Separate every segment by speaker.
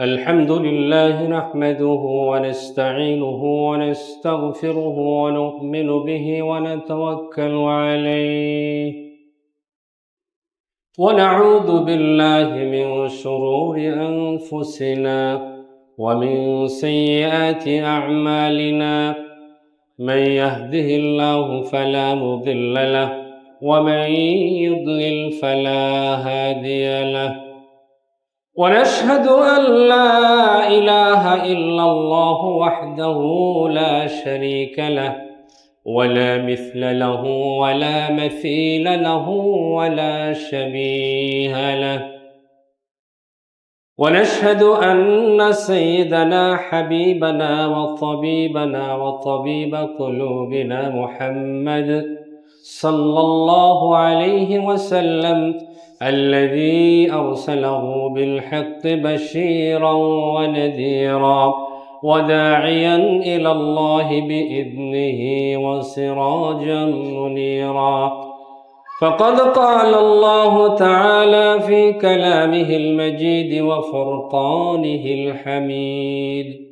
Speaker 1: الحمد لله نحمده ونستعينه ونستغفره ونؤمن به ونتوكل عليه ونعوذ بالله من شرور أنفسنا ومن سيئات أعمالنا من يهده الله فلا مضل له ومن يضلل فلا هادي له ونشهد أن لا إله إلا الله وحده لا شريك له ولا مثل له ولا مثيل له ولا شبيه له ونشهد أن سيدنا حبيبنا وطبيبنا وطبيب قلوبنا محمد صلى الله عليه وسلم الذي أرسله بالحق بشيرا ونذيرا وداعيا إلى الله بإذنه وسراجا منيرا فقد قال الله تعالى في كلامه المجيد وفرقانه الحميد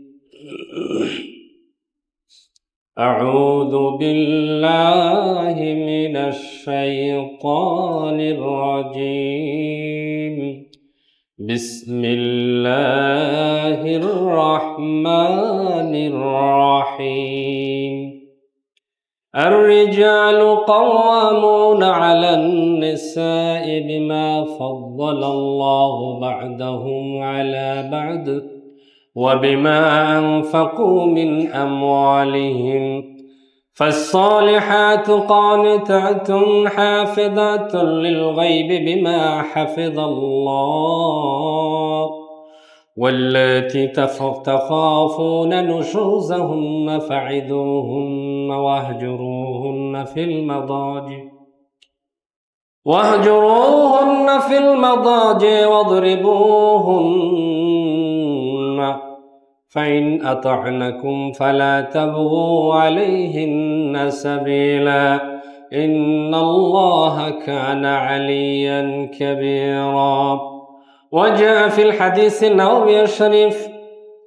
Speaker 1: أعوذ بالله من الشيطان الرجيم بسم الله الرحمن الرحيم الرجال قوامون على النساء بما فضل الله بعضهم على بعض وبما أنفقوا من أموالهم فالصالحات قانتات حافظات للغيب بما حفظ الله واللاتي تخافون نشوزهن فعظوهن واهجروهن في المضاجع واضربوهن فإن أطعنكم فلا تبغوا عليهن سبيلا إن الله كان عليا كبيرا وجاء في الحديث النبوي الشريف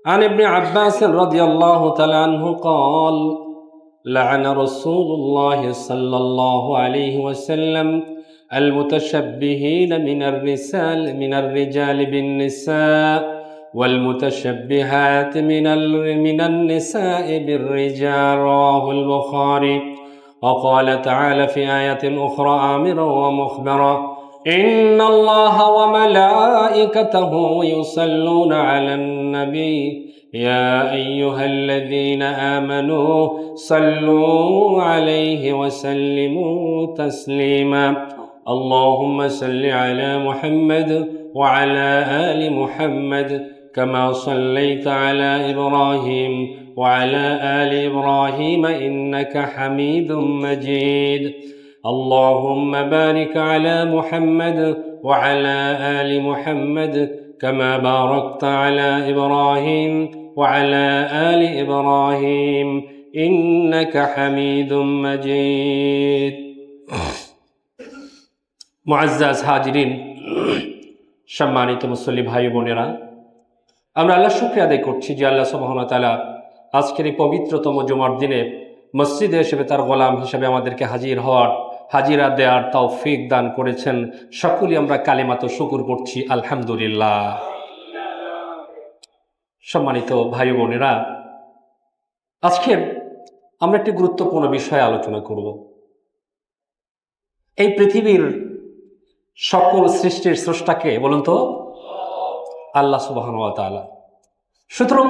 Speaker 1: عن ابن عباس رضي الله تعالى عنه قال لعن رسول الله صلى الله عليه وسلم المتشبهين من الرجال بالنساء والمتشبهات من النساء بالرجال رواه البخاري وقال تعالى في آية أخرى آمرا ومخبرا إن الله وملائكته يصلون على النبي يا أيها الذين آمنوا صلوا عليه وسلموا تسليما اللهم صل على محمد وعلى آل محمد كما صليت على إبراهيم وعلى آل إبراهيم إنك حميد مجيد اللهم بارك على محمد وعلى آل محمد كما باركت على إبراهيم وعلى آل إبراهيم إنك حميد مجيد মুআজ্জাজ হাজিরিন সম্মানিত মুসল্লি ভাই বোনেরা আমরা আল্লাহর শুকরিয়া আদায় করছি যে আল্লাহ সুবহানাহু ওয়া তাআলা আজকের এই পবিত্রতম জুমার দিনে মসজিদে এসে তার গোলাম হিসেবে আমাদেরকে হাজিরা দেওয়ার তৌফিক দান করেছেন সকলেই আমরা কালিমাত শুকর করছি আলহামদুলিল্লাহ সম্মানিত ভাই বোনেরা আজকে আমরা একটি গুরুত্বপূর্ণ বিষয়ে আলোচনা করব এই পৃথিবীর সকল সৃষ্টির স্রষ্টাকে বলুন তো আল্লাহ সুবহানাহু ওয়া তাআলা সুতরাং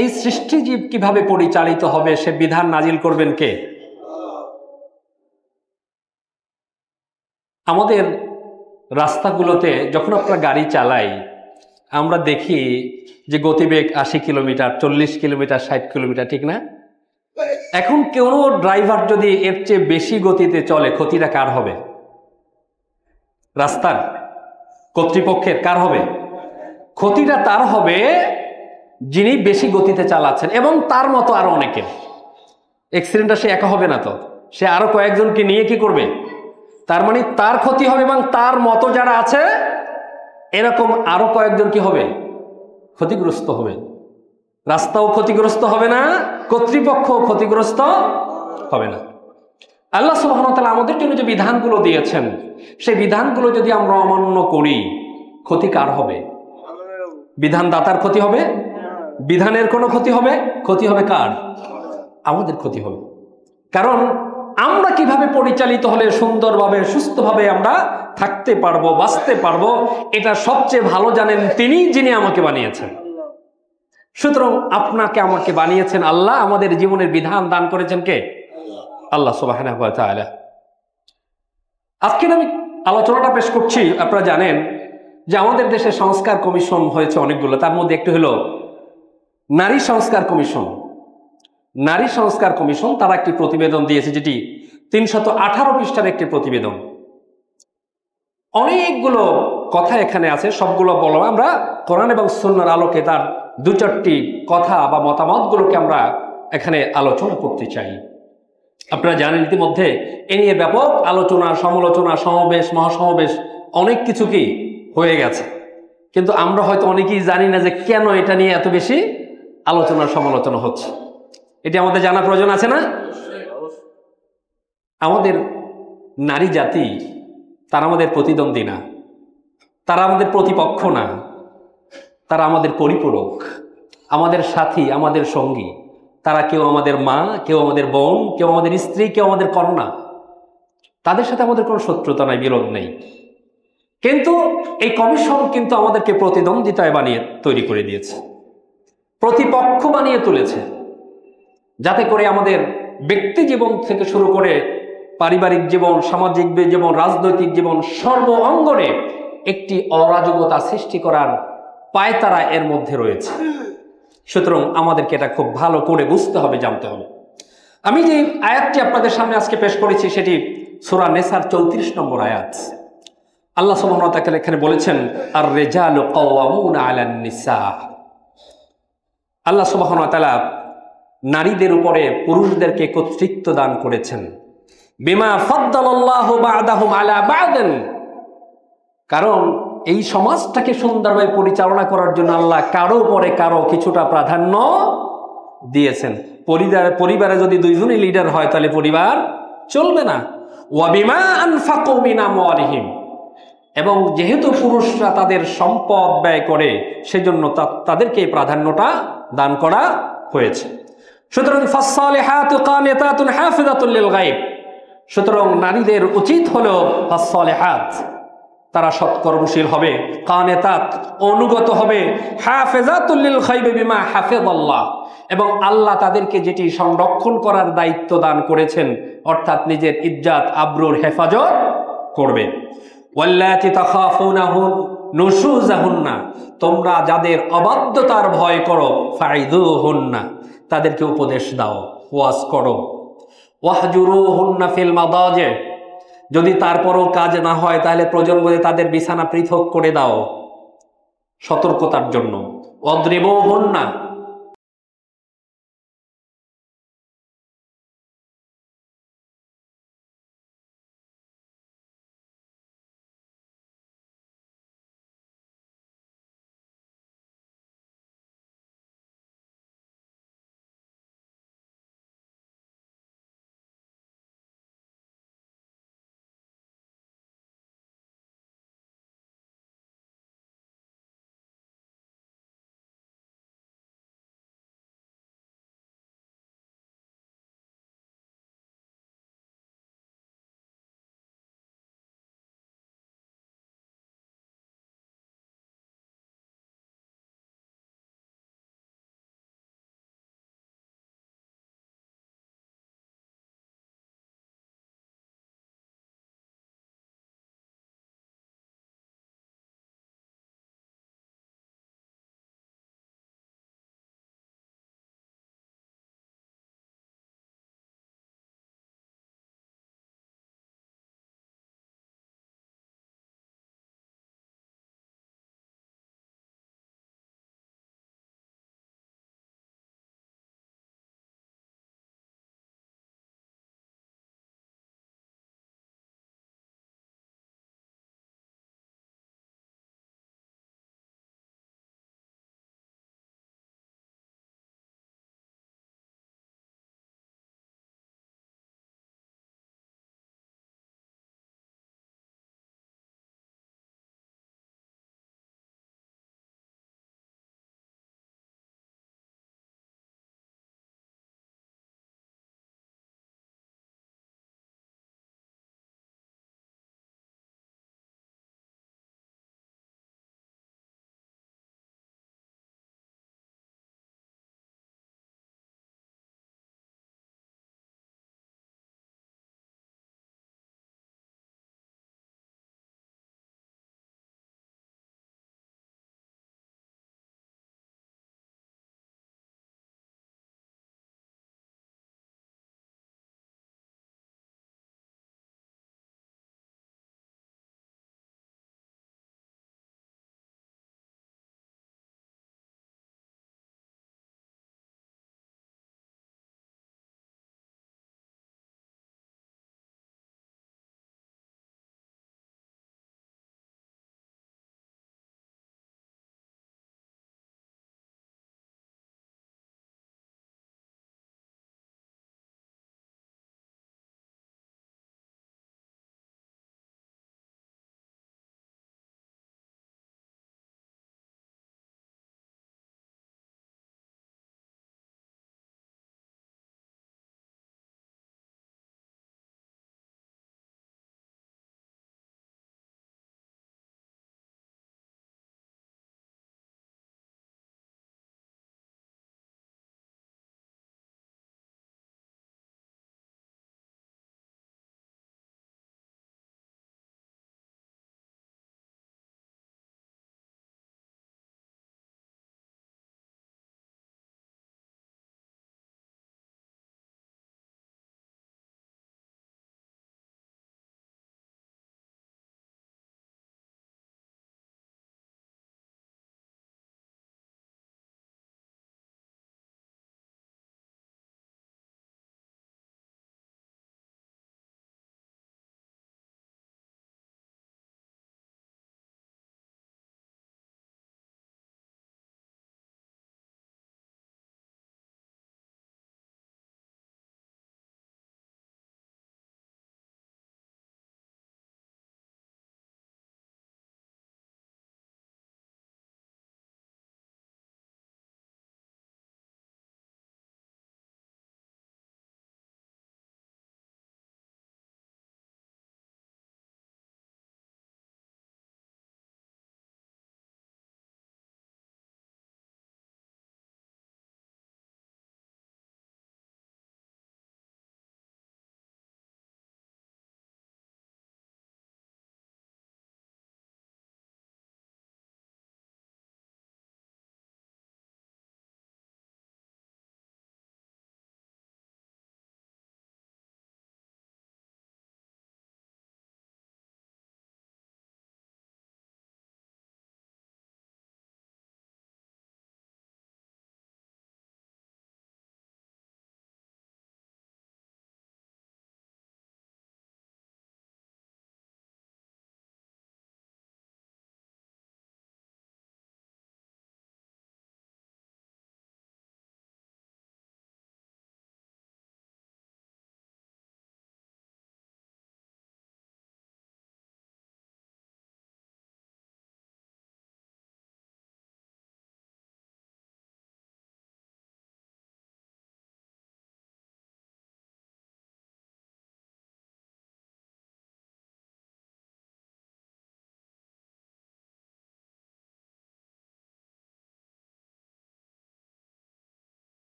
Speaker 1: এই সৃষ্টিজীব কিভাবে পরিচালিত হবে সে বিধান নাজিল করবেন কে আমাদের রাস্তাগুলোতে যখন আমরা গাড়ি চালাই আমরা দেখি যে গতিবেগ 80 কিলোমিটার 40 কিলোমিটার 60 কিলোমিটার ঠিক না এখন কোনো ড্রাইভার যদি এর চেয়ে বেশি গতিতে চলে ক্ষতিটা কার হবে রাস্তার কর্তৃপক্ষের কার হবে ক্ষতিটা তার হবে যিনি বেশি গতিতে চালাচ্ছেন এবং তার মতো আরো অনেকের অ্যাক্সিডেন্টটা সে একা হবে না তো সে আরো কয়েকজনকে নিয়ে কি করবে তার মানে তার ক্ষতি হবে এবং তার মতো যারা আছে এরকম আরো কয়েকজন কি হবে ক্ষতিগ্রস্ত হবে, রাস্তাও ক্ষতিগ্রস্ত হবে না, কর্তৃপক্ষও ক্ষতিগ্রস্ত হবে না। আল্লাহ সুবহানাহু ওয়া তাআলা আমাদের জন্য যে বিধানগুলো দিয়েছেন, সেই বিধানগুলো যদি আমরা অমান্য করি, ক্ষতি কার হবে? বিধানদাতার ক্ষতি হবে? বিধানের কোনো ক্ষতি হবে? ক্ষতি হবে কার? আমাদের ক্ষতি হবে। কারণ আমরা কিভাবে পরিচালিত হলে সুন্দরভাবে সুস্থভাবে আমরা থাকতে পারবো, বাঁচতে পারবো, এটা সবচেয়ে ভালো জানেন তিনি, যিনি আমাকে বানিয়েছেন। সুতরাং আপনাকে আমাকে বানিয়েছেন আল্লাহ, আমাদের জীবনের বিধান দান করেছেন কে? আল্লাহ সুবহানাহু ওয়া তাআলা। আজকে আমি আলোচনাটা পেশ করছি, আপনারা জানেন যে আমাদের দেশে সংস্কার কমিশন হয়েছে অনেকগুলো, তার মধ্যে একটি হলো নারী সংস্কার কমিশন। নারী সংস্কার কমিশন তারা একটি প্রতিবেদন দিয়েছে, যেটি 318 পৃষ্ঠার একটি প্রতিবেদন। অনেকগুলো কথা এখানে আছে, সবগুলো বলো আমরা কোরআন এবং সুন্নাহর আলোকে তার দু চারটি কথা বা মতামতগুলোকে আমরা এখানে আলোচনা করতে চাই। আপনারা জানেন ইতিমধ্যে এ নিয়ে ব্যাপক আলোচনা, সমালোচনা, সমাবেশ, মহাসমাবেশ অনেক কিছু কি হয়ে গেছে, কিন্তু আমরা হয়তো অনেকেই জানি না যে কেন এটা নিয়ে এত বেশি আলোচনা সমালোচনা হচ্ছে। এটি আমাদের জানা প্রয়োজন আছে না? আমাদের নারী জাতি তারা আমাদের প্রতিদ্বন্দ্বী না, তারা আমাদের প্রতিপক্ষ না, তারা আমাদের পরিপূরক, আমাদের সাথী, আমাদের সঙ্গী। তারা কেউ আমাদের মা, কেউ আমাদের বোন, কেউ আমাদের স্ত্রী, কেউ আমাদের কন্যা। তাদের সাথে আমাদের কোনো শত্রুতা নাই, বিরোধ নেই। কিন্তু এই কমিশন কিন্তু আমাদেরকে প্রতিদ্বন্দ্বিতায় বানিয়ে তৈরি করে দিয়েছে, প্রতিপক্ষ বানিয়ে তুলেছে, যাতে করে আমাদের ব্যক্তি জীবন থেকে শুরু করে পারিবারিক জীবন, সামাজিক জীবন, রাজনৈতিক জীবন, সর্ব অঙ্গনে একটি অরাজকতা সৃষ্টি করার পায়তারা এর মধ্যে রয়েছে। সুতরাং আমাদেরকে এটা খুব ভালো করে বুঝতে হবে, জানতে হবে। আমি যে আয়াতটি আপনাদের সামনে আজকে পেশ করেছি সেটি সূরা নেসার 34 নম্বর আয়াত। আল্লাহ সুবহানাহু ওয়া তাআলা এখানে বলেছেন, আর রিজালু কাওয়ামুনা আলান নিসা। আল্লাহ সুবহানাহু ওয়া তাআলা নারীদের উপরে পুরুষদেরকে কর্তৃত্ব দান করেছেন। বিমা ফাদ্দালাল্লাহু বা'দাহুম আলা বা'দিন, কারণ এই সমাজটাকে সুন্দরভাবে পরিচালনা করার জন্য আল্লাহ কারো পরে কারো কিছুটা প্রাধান্য দিয়েছেন। পরিবারে যদি দুইজনই লিডার হয় তাহলে পরিবার চলবে না। ওয়া বিমা আনফাকু মিন আমওয়ালিহিম, এবং যেহেতু পুরুষরা তাদের সম্পদ ব্যয় করে সেজন্য তাদেরকে এই প্রাধান্যটা দান করা হয়েছে। সুতরাং ফাসসালিহাতু কানিতাতুন হাফিজাতুল লিল গায়ব, সুতরাং নারীদের উচিত হলো ফাসসালিহাত, তারা সৎকর্মশীল হবে, কানেতাত অনুগত হবে, হাফেজাতুল লিল গায়ব বিমা হাফিজাল্লাহ, এবং আল্লাহ তাদেরকে যেটি সংরক্ষণ করার দায়িত্ব দান করেছেন, অর্থাৎ নিজের ইজ্জত আবরুর হেফাজত করবে। ওয়াল্লাতি তাখাফুনা নুশুজাহুন্না, তোমরা যাদের অবাধ্যতার ভয় করো, ফাইদুহুন্না, তাদেরকে উপদেশ দাও, ওয়াজ করো। ওয়াহজুরুহুন্না ফিল মাদাজি, যদি তারপরও কাজ না হয় তাহলে প্রয়োজন বোধে তাদের বিছানা পৃথক করে দাও, সতর্কতার জন্য। ওয়াদরিবুহুন্না,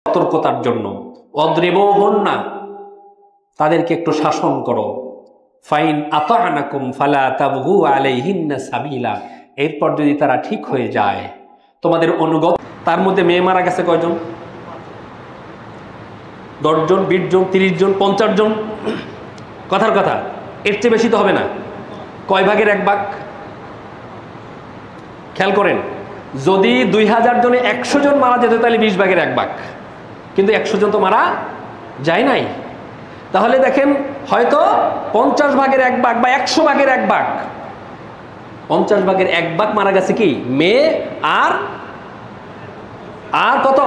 Speaker 1: সতর্কতার জন্য অদ্রিবুহুন্না, তাদেরকে একটু শাসন করো। ফাইন আতা'নাকুম ফালা তাবগু আলাইহিন্না সাবিলা, এরপর যদি তারা ঠিক হয়ে যায় তোমাদের অনুগত। তার মধ্যে মেয়ে মারা গেছে কয়জন? 10 জন, 20 জন, 30 জন, 50 জন, কথার কথা, এর চেয়ে বেশি তো হবে না। কয় ভাগের 1 ভাগ? খেয়াল করেন, যদি 2000 জনে 100 জন মারা যেত তাহলে 20 ভাগের 1 ভাগ, কিন্তু 100 জন তো মারা যায় নাই। তাহলে দেখেন, হয়তো 50 ভাগের 1 ভাগ বা 100 ভাগের 1 ভাগ, 50 ভাগের 1 ভাগ মারা গেছে কি মেয়ে, আর কত?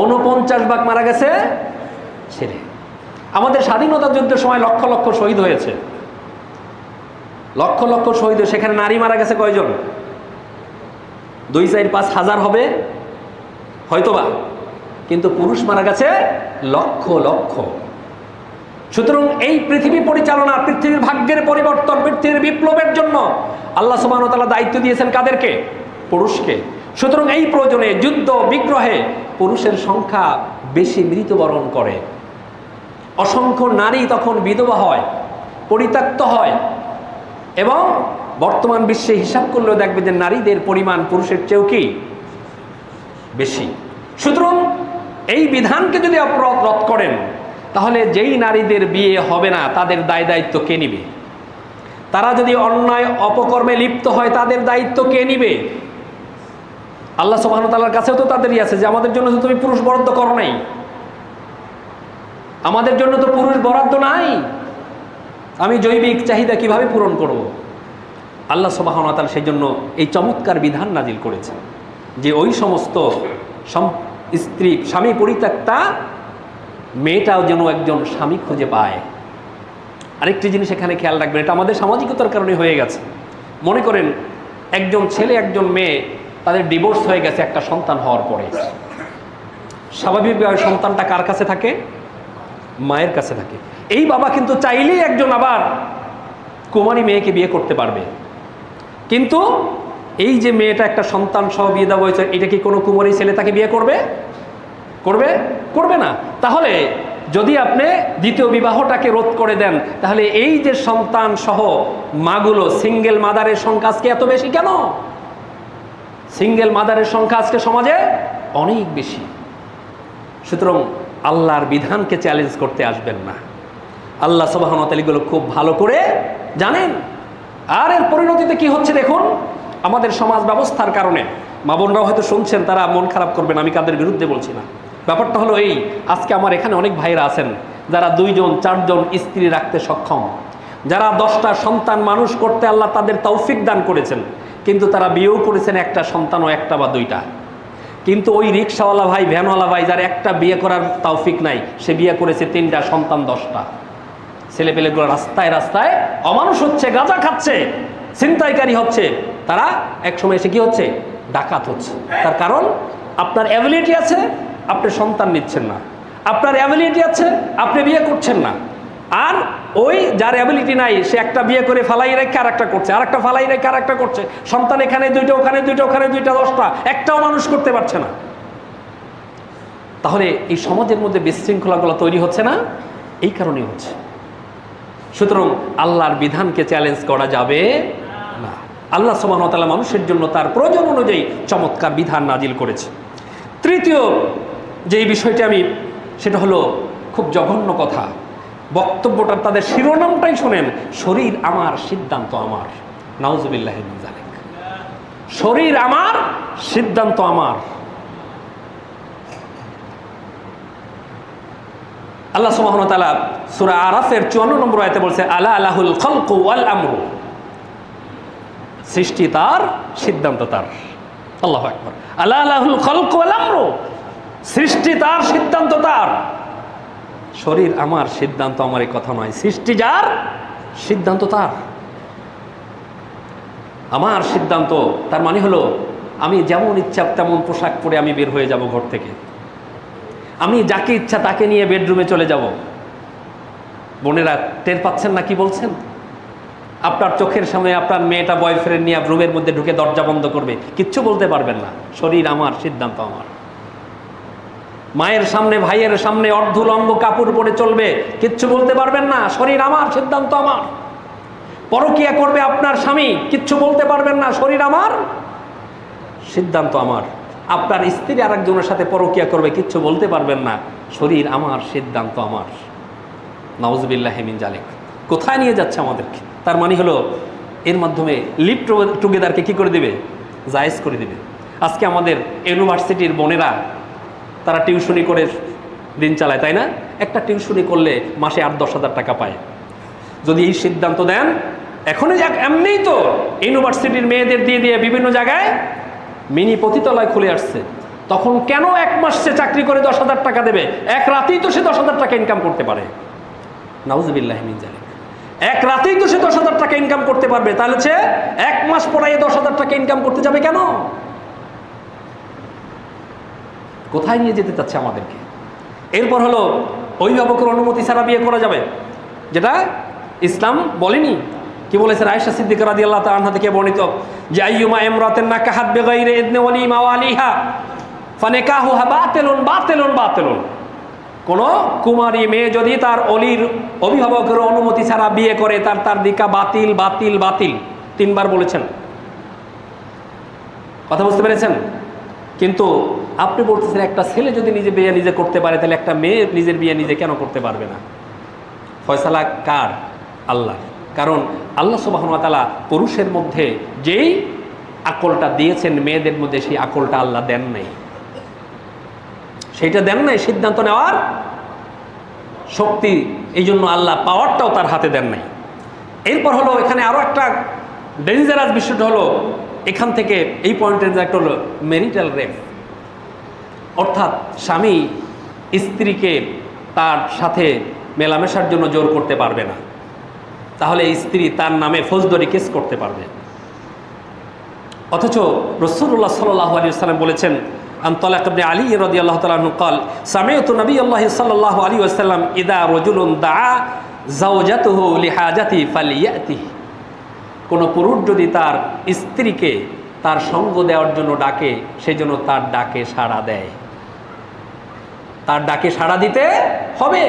Speaker 1: 49 ভাগ মারা গেছে ছেলে। আমাদের স্বাধীনতা যুদ্ধের সময় লক্ষ লক্ষ শহীদ হয়েছে, লক্ষ লক্ষ শহীদ, সেখানে নারী মারা গেছে কয়জন? 2, 4, 5 হাজার হবে হয়তোবা, কিন্তু পুরুষ মারা গেছে লক্ষ লক্ষ। সুতরাং এই পৃথিবী পরিচালনা, পৃথিবীর ভাগ্যের পরিবর্তন, পৃথিবীর বিপ্লবের জন্য আল্লাহ সুবহানাহু ওয়া তাআলা দায়িত্ব দিয়েছেন কাদেরকে? পুরুষকে। সুতরাং এই প্রয়োজনে যুদ্ধ বিগ্রহে পুরুষের সংখ্যা বেশি মৃত্যুবরণ করে, অসংখ্য নারী তখন বিধবা হয়, পরিত্যক্ত হয়, এবং বর্তমান বিশ্বে হিসাব করলেও দেখবে যে নারীদের পরিমাণ পুরুষের চেয়েও কি বেশি। সুতরাং এই বিধানকে যদি আপনারা রদ করেন, তাহলে যেই নারীদের বিয়ে হবে না তাদের দায় দায়িত্ব কে নিবে? তারা যদি অন্যায় অপকর্মে লিপ্ত হয় তাদের দায়িত্ব কে নিবে? আল্লাহ সুবহানাহু ওয়া তাআলার কাছেও তো তাদেরই আছে যে আমাদের জন্য তো তুমি পুরুষ বরাদ্দ করো নাই, আমাদের জন্য তো পুরুষ বরাদ্দ নাই, আমি জৈবিক চাহিদা কিভাবে পূরণ করব? আল্লাহ সুবহানাহু ওয়া তাআলা সেই জন্য এই চমৎকার বিধান নাজিল করেছেন যে ওই সমস্ত স্ত্রী, স্বামী পরিত্যক্তা মেয়েটাও যেন একজন স্বামী খুঁজে পায়। আরেকটি জিনিস এখানে খেয়াল রাখবেন, এটা আমাদের সামাজিকতার কারণে হয়ে গেছে। মনে করেন একজন ছেলে একজন মেয়ে তাদের ডিভোর্স হয়ে গেছে একটা সন্তান হওয়ার পরে, স্বাভাবিকভাবে সন্তানটা কার কাছে থাকে? মায়ের কাছে থাকে। এই বাবা কিন্তু চাইলেই একজন আবার কুমারী মেয়েকে বিয়ে করতে পারবে, কিন্তু এই যে মেয়েটা একটা সন্তান সহ বিয়ে দেওয়া হয়েছে, এটা কি কোনো কুমারী ছেলে তাকে বিয়ে করবে? করবে না। তাহলে যদি আপনি দ্বিতীয় বিবাহটাকে রোধ করে দেন, তাহলে এই যে সন্তান সহ মাগুলো, সিঙ্গেল মাদারের সংখ্যা আজকে এত বেশি কেন? সিঙ্গেল মাদারের সংখ্যা আজকে সমাজে অনেক বেশি। সুতরাং আল্লাহর বিধানকে চ্যালেঞ্জ করতে আসবেন না। আল্লাহ সুবহানাহু ওয়া তাআলা এগুলো খুব ভালো করে জানেন। আর এর পরিণতিতে কি হচ্ছে দেখুন, আমাদের সমাজ ব্যবস্থার কারণে, মা বোনরাও হয়তো শুনছেন, তারা মন খারাপ করবেন, আমি কাদের বিরুদ্ধে বলছি না। ব্যাপারটা হলো এই, আজকে আমার এখানে অনেক ভাইরা আছেন যারা 2 জন 4 জন স্ত্রী রাখতে সক্ষম, যারা 10টা সন্তান মানুষ করতে আল্লাহ তাদের তৌফিক দান করেছেন, কিন্তু তারা বিয়েও করেছেন একটা সন্তান ও 1টা বা 2টা। কিন্তু ওই রিক্সাওয়ালা ভাই, ভ্যানওয়ালা ভাই যার একটা বিয়ে করার তৌফিক নাই, সে বিয়ে করেছে 3টা সন্তান, 10টা। ছেলেপেলেগুলো রাস্তায় রাস্তায় অমানুষ হচ্ছে, গাঁজা খাচ্ছে, ছিনতাইকারী হচ্ছে, তারা একসময় এসে কি হচ্ছে? ডাকাত হচ্ছে। তার কারণ আপনার অ্যাবিলিটি আছে, আপনি সন্তান নিচ্ছেন না, আপনার অ্যাবিলিটি আছে, আপনি বিয়ে করছেন না, আর ওই যার অ্যাবিলিটি নাই সে একটা বিয়ে করে ফালাই রেখে আর একটা করছে, আর একটা ফালাই রেখে আর একটা করছে, সন্তান এখানে 2টা, ওখানে 2টা, ওখানে 2টা, 10টা, একটাও মানুষ করতে পারছে না। তাহলে এই সমাজের মধ্যে বিশৃঙ্খলাগুলো তৈরি হচ্ছে না, এই কারণেই হচ্ছে। সুতরাং আল্লাহর বিধানকে চ্যালেঞ্জ করা যাবে না। আল্লাহ সুবহানাহু ওয়া তাআলা মানুষের জন্য তার প্রয়োজন অনুযায়ী চমৎকার বিধান নাজিল করেছে। তৃতীয় যেই বিষয়টি সেটা হলো খুব জঘন্য কথা, বক্তব্যটা তাদের শিরোনামটাই শোনেন, শরীর আমার সিদ্ধান্ত আমার। নাউজুবিল্লাহি মিন যালিক। শরীর আমার সিদ্ধান্ত আমার। আল্লাহ সুবহানাহু ওয়া তাআলা সূরা আরাফের 54 নম্বর আয়াতে বলছে, আলা লাহুল খালকু ওয়াল আমরু, সৃষ্টি তার, সিদ্ধান্ত তার। আল্লাহু আকবার। আলা লাহুল খালকু ওয়াল আমরু, সৃষ্টি তার, সিদ্ধান্ত তার। শরীর আমার সিদ্ধান্ত আমার, এই কথা নয়, সৃষ্টি যার, সিদ্ধান্ত তার। আমার সিদ্ধান্ত, তার মানে হলো আমি যেমন ইচ্ছা তেমন পোশাক পরে আমি বের হয়ে যাব ঘর থেকে, আমি যাকে ইচ্ছা তাকে নিয়ে বেডরুমে চলে যাব। বোনেরা টের পাচ্ছেন না কি বলছেন? আপনার চোখের সামনে আপনার মেয়েটা বয়ফ্রেন্ড নিয়ে রুমের মধ্যে ঢুকে দরজা বন্ধ করবে, কিচ্ছু বলতে পারবেন না। শরীর আমার সিদ্ধান্ত আমার। মায়ের সামনে ভাইয়ের সামনে অর্ধুলঙ্গ কাপড় পরে চলবে, কিচ্ছু বলতে পারবেন না, শরীর আমার, সিদ্ধান্ত আমার। পরকিয়া করবে আপনার স্বামী, কিচ্ছু বলতে পারবেন না, শরীর আমার, সিদ্ধান্ত আমার। আপনার স্ত্রী আরেকজনের সাথে পরকিয়া করবে, কিচ্ছু বলতে পারবেন না, শরীর আমার, সিদ্ধান্ত আমার। নাউজুবিল্লাহি মিন জালিক। কোথায় নিয়ে যাচ্ছে আমাদেরকে? তার মানে হলো এর মাধ্যমে লিভ টুগেদারকে কি করে দিবে? জায়েজ করে দিবে। আজকে আমাদের ইউনিভার্সিটির বোনেরা তারা টিউশনি করে দিন চালায়, তাই না? একটা টিউশনি করলে মাসে 8-10 হাজার টাকা পায়। যদি এই সিদ্ধান্ত দেন, এখনই যাক, এমনিই তো ইউনিভার্সিটির মেয়েদের দিয়ে দিয়ে বিভিন্ন জায়গায় মিনি পতিতালয় খুলে আসছে, তখন কেন 1 মাস সে চাকরি করে 10 হাজার টাকা দেবে? এক রাতেই তো সে 10 হাজার টাকা ইনকাম করতে পারে। নাউজুবিল্লাহি মিন জালিক। এক রাতেই তো সে 10 হাজার টাকা ইনকাম করতে পারবে, তাহলে সে 1 মাস পড়াইয়ে 10 হাজার টাকা ইনকাম করতে যাবে কেন? কোথায় নিয়ে যেতে চাচ্ছে আমাদেরকে? এরপর হলো অভিভাবকের অনুমতি ছাড়া বিয়ে করা যাবে, যেটা ইসলাম বলেনি। কি বলেছেন? আয়েশা সিদ্দিকা রাদিয়াল্লাহু তাআলা আনহা থেকে বর্ণিত যে আইয়ুমা ইমরাতিন নাকাহাত বিগাইরি ইদনি ওয়ালিমা ওয়ালিহা ফানিকাহুহা বাতিলুন বাতিলুন বাতিলুন। কোন কুমারী মেয়ে যদি তার অলির অভিভাবকের অনুমতি ছাড়া বিয়ে করে, তার নিকাহ বাতিল বাতিল বাতিল। 3 বার বলেছেন। কথা বুঝতে পেরেছেন? কিন্তু আপনি বলতেছেন একটা ছেলে যদি নিজে বিয়ে নিজে করতে পারে, তাহলে একটা মেয়ে নিজের বিয়ে নিজে কেন করতে পারবে না? ফয়সালা কার? আল্লাহ। কারণ আল্লাহ সুবহানাহু ওয়া তাআলা পুরুষের মধ্যে যেই আকলটা দিয়েছেন, মেয়েদের মধ্যে সেই আকলটা আল্লাহ দেন নাই। সেইটা দেন নাই সিদ্ধান্ত নেওয়ার শক্তি, এই জন্য আল্লাহ পাওয়ারটাও তার হাতে দেন নাই। এরপর হলো এখানে আরো একটা ডেঞ্জারাস বিষয়টা হলো, এখান থেকে এই পয়েন্টের একটা হলো ম্যারিটাল রেপ। অর্থাৎ স্বামী স্ত্রীকে তার সাথে মেলামেশার জন্য জোর করতে পারবে না, তাহলে স্ত্রী তার নামে ফৌজদারি কেস করতে পারবে। অথচ রাসূলুল্লাহ সাল্লাল্লাহু আলাইহি ওয়াসাল্লাম বলেছেন, আন তালাক ইবনে আলী রাদিয়াল্লাহু তাআলা আনহু قال সামি'তু নবিয়াল্লাহি সাল্লাল্লাহু আলাইহি ওয়াসাল্লাম ইদা রাজুলুন দাআ যাওজাতুহু লিহাজাতি ফালিয়াতিহি। কোন পুরুষ যদি তার স্ত্রীকে তার সঙ্গ দেওয়ার জন্য ডাকে, সেই জন্য তার ডাকে সাড়া দেয়। তার ডাকে সাড়া দিতে হবে।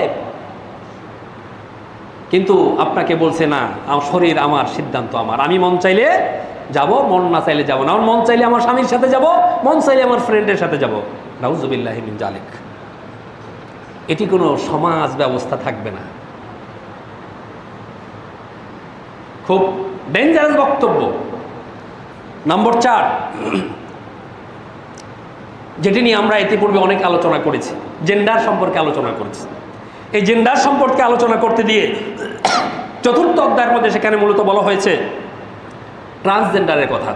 Speaker 1: কিন্তু আপনাকে বলছে না, আমার শরীর আমার, সিদ্ধান্ত আমার, আমি মন চাইলে যাব, মন না চাইলে যাব না। আমার মন চাইলে আমার স্বামীর সাথে যাব, মন চাইলে আমার ফ্রেন্ডের সাথে যাব। নাউজুবিল্লাহি মিন জালিক। এটি কোনো সমাজ ব্যবস্থা থাকবে না। খুব ডেঞ্জারাস বক্তব্য। নম্বর 4, যেটি নিয়ে আমরা ইতিপূর্বে অনেক আলোচনা করেছি, জেন্ডার সম্পর্কে আলোচনা করেছি। এই জেন্ডার সম্পর্কে আলোচনা করতে দিয়ে 4র্থ অধ্যায়ের মধ্যে সেখানে মূলত বলা হয়েছে ট্রান্সজেন্ডারের কথা।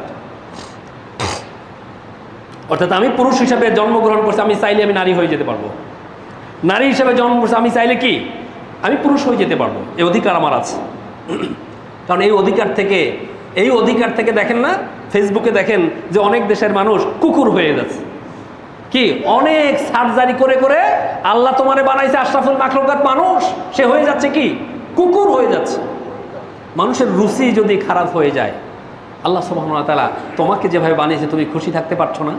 Speaker 1: অর্থাৎ আমি পুরুষ হিসেবে জন্মগ্রহণ করছি, আমি চাইলে আমি নারী হয়ে যেতে পারবো। নারী হিসেবে জন্ম করছি, আমি চাইলে কি আমি পুরুষ হয়ে যেতে পারবো। এই অধিকার আমার আছে। কারণ এই অধিকার থেকে দেখেন না, ফেসবুকে দেখেন যে অনেক দেশের মানুষ কুকুর হয়ে যাচ্ছে। কি অনেক সার্জারি করে করে আল্লাহ তোমারে বানাইছে আশরাফুল মাখলুকাত মানুষ, সে হয়ে যাচ্ছে কি কুকুর হয়ে যাচ্ছে। মানুষের রুচি যদি খারাপ হয়ে যায়, আল্লাহ সুবহানাহু ওয়া তাআলা তোমাকে যেভাবে বানিয়েছে তুমি খুশি থাকতে পারছো না?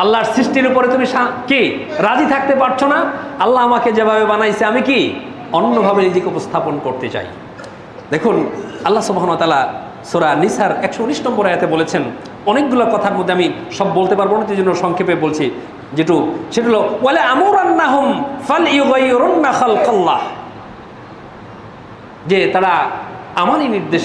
Speaker 1: আল্লাহর সৃষ্টির উপরে তুমি কি রাজি থাকতে পারছো না? আল্লাহ আমাকে যেভাবে বানাইছে আমি কি অন্যভাবে নিজেকে উপস্থাপন করতে চাই। দেখুন আল্লাহ সুবহানাহু ওয়া তাআলা সূরা নিসার 119 নম্বর আয়াতে বলেছেন, অনেকগুলো কথার মধ্যে আমি সব বলতে পারবো না, এই জন্য সংক্ষেপে বলছি। সেটা হলো ওয়ালা আমুরান্নাহুম ফালইউগাইয়িরুন্না খালকাল্লাহ, যে তারা আমারই নির্দেশ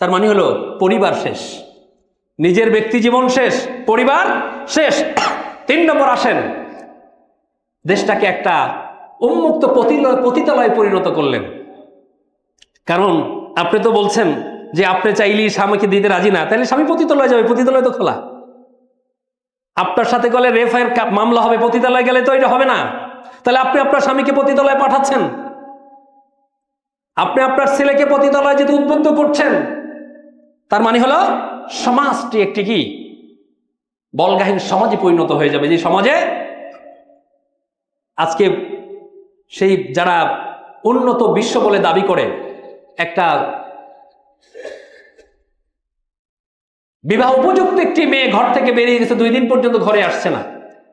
Speaker 1: তার মানে হলো পরিবার শেষ, নিজের ব্যক্তি জীবন শেষ, পরিবার শেষ। 3 নম্বর আসেন, দেশটাকে একটা উন্মুক্ত পতিতালয়ে পরিণত করলেন। কারণ আপনি তো বলছেন যে আপনি চাইলেই স্বামীকে দিতে রাজি না, তাহলে স্বামী পতিতালয়ে যাবে, পতিতালয় তো খোলা। আপনার সাথে গেলে রেফায়ের মামলা হবে, পতিতালয়ে গেলে তো এটা হবে না। তাহলে আপনি আপনার স্বামীকে পতিতালয়ে পাঠাচ্ছেন, আপনি আপনার ছেলেকে পতিতালয়ে যেতে উদ্বুদ্ধ করছেন। তার মানে হলো সমাজটি একটি কি বলগাহীন সমাজে পরিণত হয়ে যাবে, যে সমাজে আজকে সেই যারা উন্নত বিশ্ব বলে দাবি করে, একটা বিবাহ উপযুক্ত একটি মেয়ে ঘর থেকে বেরিয়ে গেছে, 2 দিন পর্যন্ত ঘরে আসছে না,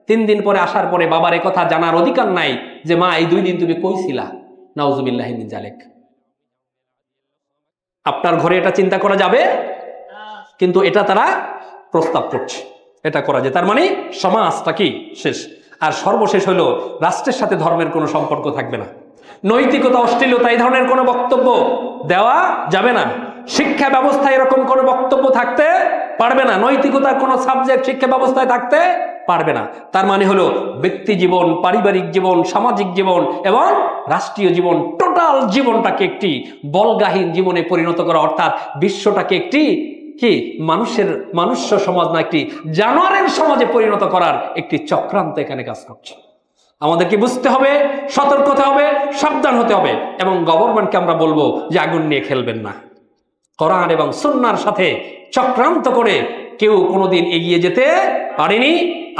Speaker 1: 3 দিন পরে আসার পরে বাবার কথা জানার অধিকার নাই যে মা এই 2 দিন তুমি কই ছিলা। নাউজুবিল্লাহি মিন যালিক। আপনার ঘরে এটা চিন্তা করা যাবে, কিন্তু এটা তারা প্রস্তাব করছে, এটা করা যায়। তার মানে সমাজটা কি শেষ। আর সর্বশেষ হলো রাষ্ট্রের সাথে ধর্মের কোনো সম্পর্ক থাকবে না, নৈতিকতা, অশ্লীলতা এই ধরনের কোনো বক্তব্য দেওয়া যাবে না, শিক্ষা ব্যবস্থায় এরকম কোনো বক্তব্য থাকতে পারবে না, নৈতিকতার কোনো সাবজেক্ট শিক্ষা ব্যবস্থায় থাকতে পারবে না। তার মানে হলো ব্যক্তি জীবন, পারিবারিক জীবন, সামাজিক জীবন এবং রাষ্ট্রীয় জীবন, টোটাল জীবনটাকে একটি বলগাহীন জীবনে পরিণত করা, অর্থাৎ বিশ্বটাকে একটি কি মানুষ্য সমাজ না, একটি জানোয়ারের সমাজে পরিণত করার একটি চক্রান্ত এখানে কাজ করছে। আমাদেরকে বুঝতে হবে, সতর্ক হতে হবে, সাবধান হতে হবে, এবং গভর্নমেন্টকে আমরা বলবো যে আগুন নিয়ে খেলবেন না। কোরআন এবং সুন্নাহর সাথে চক্রান্ত করে কেউ কোনোদিন এগিয়ে যেতে পারেনি।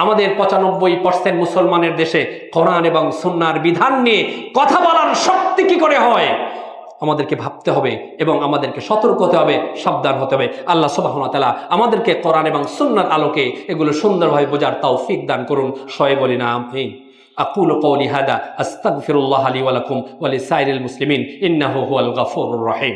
Speaker 1: আমাদের 95% মুসলমানের দেশে কোরআন এবং সুন্নাহর বিধান নিয়ে কথা বলার শক্তি কি করে হয়, আমাদেরকে ভাবতে হবে এবং আমাদেরকে সতর্ক হতে হবে, সাবধান হতে হবে। আল্লাহ সুবহানাহু ওয়া তাআলা আমাদেরকে কোরআন এবং সুন্নাহর আলোকে এগুলো সুন্দরভাবে বোঝার তৌফিক দান করুন। সবাই বলি না আমিন। আকুলু কওলি হাদা আস্তাগফিরুল্লাহ লি ওয়া লাকুম ওয়া লিসাইরিল মুসলিমিন ইন্নাহু হুয়াল গফুরুর রহিম।